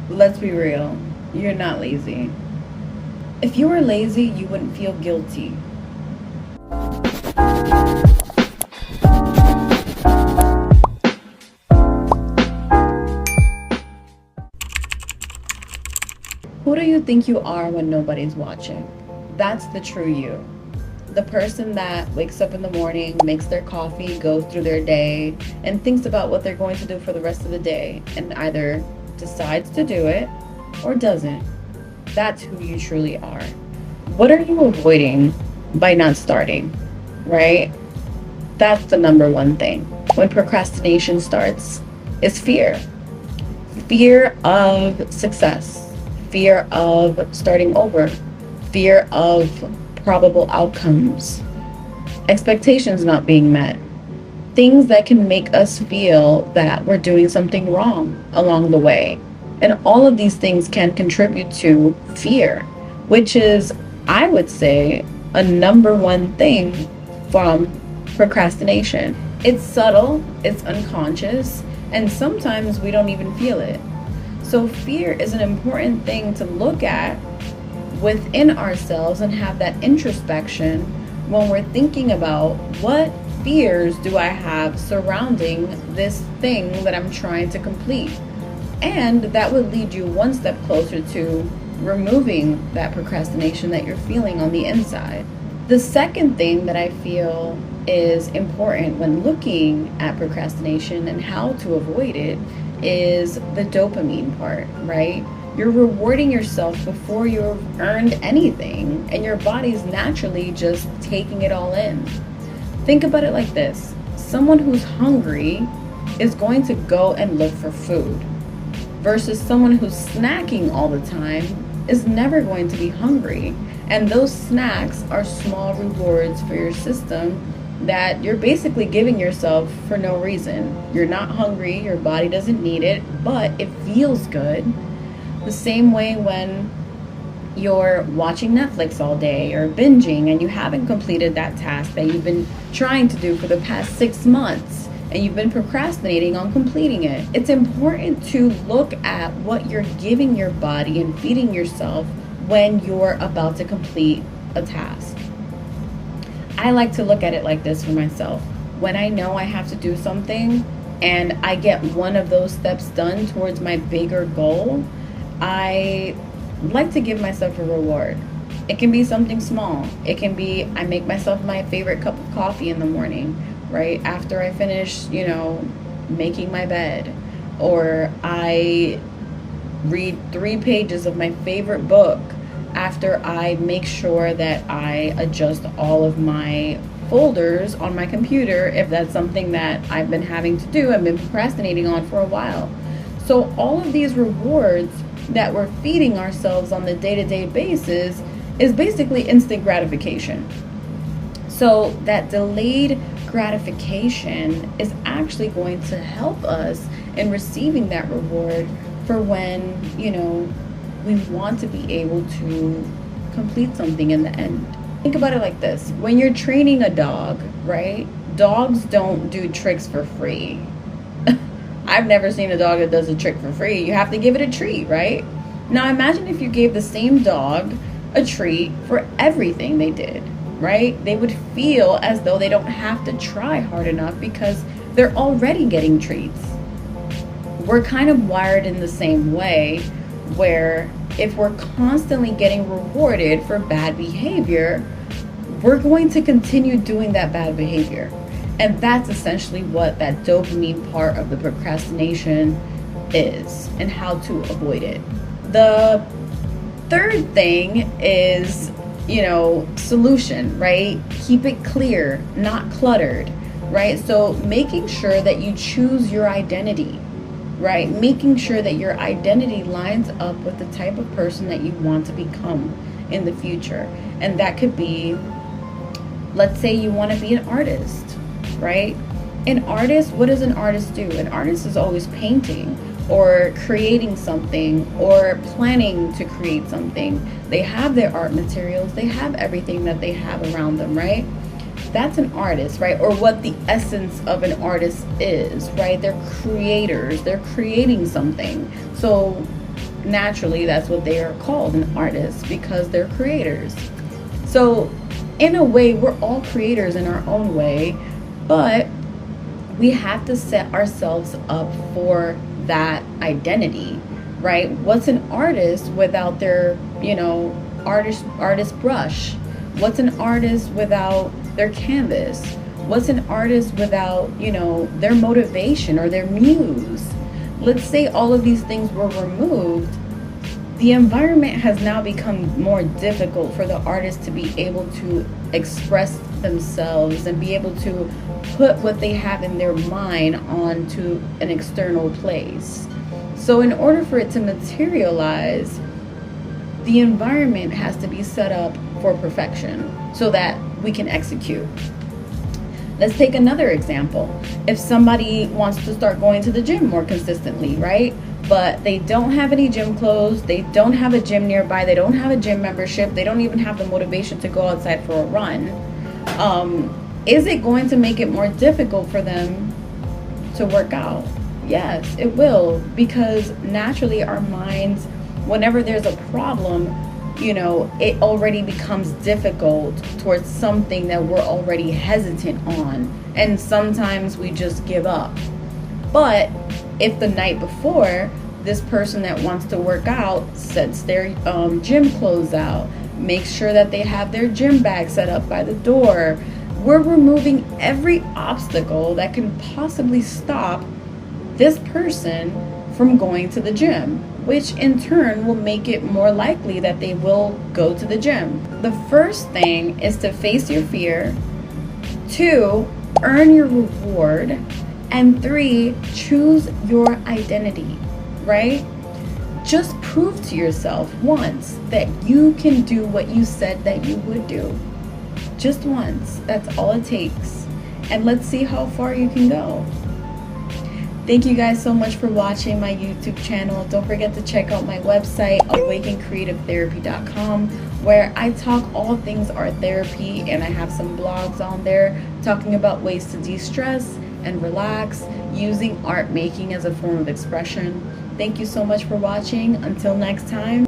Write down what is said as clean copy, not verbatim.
Let's be real. You're not lazy. If you were lazy, you wouldn't feel guilty. Who do you think you are when nobody's watching? That's the true you. The person that wakes up in the morning, makes their coffee, goes through their day, and thinks about what they're going to do for the rest of the day, and either decides to do it or doesn't. That's who you truly are. What are you avoiding by not starting, right? That's the number one thing. When procrastination starts, is fear. Fear of success, fear of starting over, fear of probable outcomes, expectations not being met, things that can make us feel that we're doing something wrong along the way. And all of these things can contribute to fear, which is, I would say, a number one thing from procrastination. It's subtle, it's unconscious, and sometimes we don't even feel it. So, fear is an important thing to look at within ourselves and have that introspection when we're thinking about what fears do I have surrounding this thing that I'm trying to complete. And that would lead you one step closer to removing that procrastination that you're feeling on the inside. The second thing that I feel is important when looking at procrastination and how to avoid it is the dopamine part, right? You're rewarding yourself before you've earned anything, and your body's naturally just taking it all in. Think about it like this: someone who's hungry is going to go and look for food, versus someone who's snacking all the time is never going to be hungry. And those snacks are small rewards for your system that you're basically giving yourself for no reason. You're not hungry, your body doesn't need it, but it feels good. The same way when you're watching Netflix all day or binging and you haven't completed that task that you've been trying to do for the past 6 months and you've been procrastinating on completing it. It's important to look at what you're giving your body and feeding yourself when you're about to complete a task. I like to look at it like this for myself. When I know I have to do something and I get one of those steps done towards my bigger goal, I like to give myself a reward. It can be something small. It can be I make myself my favorite cup of coffee in the morning, right? After I finish, making my bed. Or I read 3 pages of my favorite book after I make sure that I adjust all of my folders on my computer if that's something that I've been having to do, I've been procrastinating on for a while. So all of these rewards that we're feeding ourselves on the day-to-day basis is basically instant gratification. So that delayed gratification is actually going to help us in receiving that reward for when, we want to be able to complete something in the end. Think about it like this. When you're training a dog, right? Dogs don't do tricks for free. I've never seen a dog that does a trick for free. You have to give it a treat, right? Now imagine if you gave the same dog a treat for everything they did, right? They would feel as though they don't have to try hard enough because they're already getting treats. We're kind of wired in the same way, where if we're constantly getting rewarded for bad behavior, we're going to continue doing that bad behavior. And that's essentially what that dopamine part of the procrastination is and how to avoid it. The third thing is, solution, right? Keep it clear, not cluttered, right? So making sure that you choose your identity, right? Making sure that your identity lines up with the type of person that you want to become in the future. And that could be, let's say you want to be an artist, right? An artist, what does an artist do? An artist is always painting or creating something or planning to create something. They have their art materials, they have everything that they have around them, right? That's an artist, right? Or what the essence of an artist is, right? They're creators, they're creating something. So naturally that's what they are called, an artist, because they're creators. So in a way, we're all creators in our own way, but we have to set ourselves up for that identity, right? What's an artist without their, artist brush? What's an artist without their canvas? What's an artist without, their motivation or their muse? Let's say all of these things were removed. The environment has now become more difficult for the artist to be able to express themselves and be able to put what they have in their mind onto an external place. So in order for it to materialize, the environment has to be set up for perfection so that we can execute. Let's take another example. If somebody wants to start going to the gym more consistently, right? But they don't have any gym clothes, they don't have a gym nearby, they don't have a gym membership, they don't even have the motivation to go outside for a run. Is it going to make it more difficult for them to work out? Yes, it will, because naturally our minds, whenever there's a problem, it already becomes difficult towards something that we're already hesitant on. And sometimes we just give up. But if the night before, this person that wants to work out sets their gym clothes out, makes sure that they have their gym bag set up by the door, we're removing every obstacle that can possibly stop this person from going to the gym, which in turn will make it more likely that they will go to the gym. The first thing is to face your fear. 2, earn your reward. And 3, choose your identity, right? Just prove to yourself once that you can do what you said that you would do. Just once. That's all it takes. And let's see how far you can go. Thank you guys so much for watching my YouTube channel. Don't forget to check out my website, awakencreativetherapy.com, where I talk all things art therapy, and I have some blogs on there talking about ways to de-stress and relax using art making as a form of expression. Thank you so much for watching. Until next time.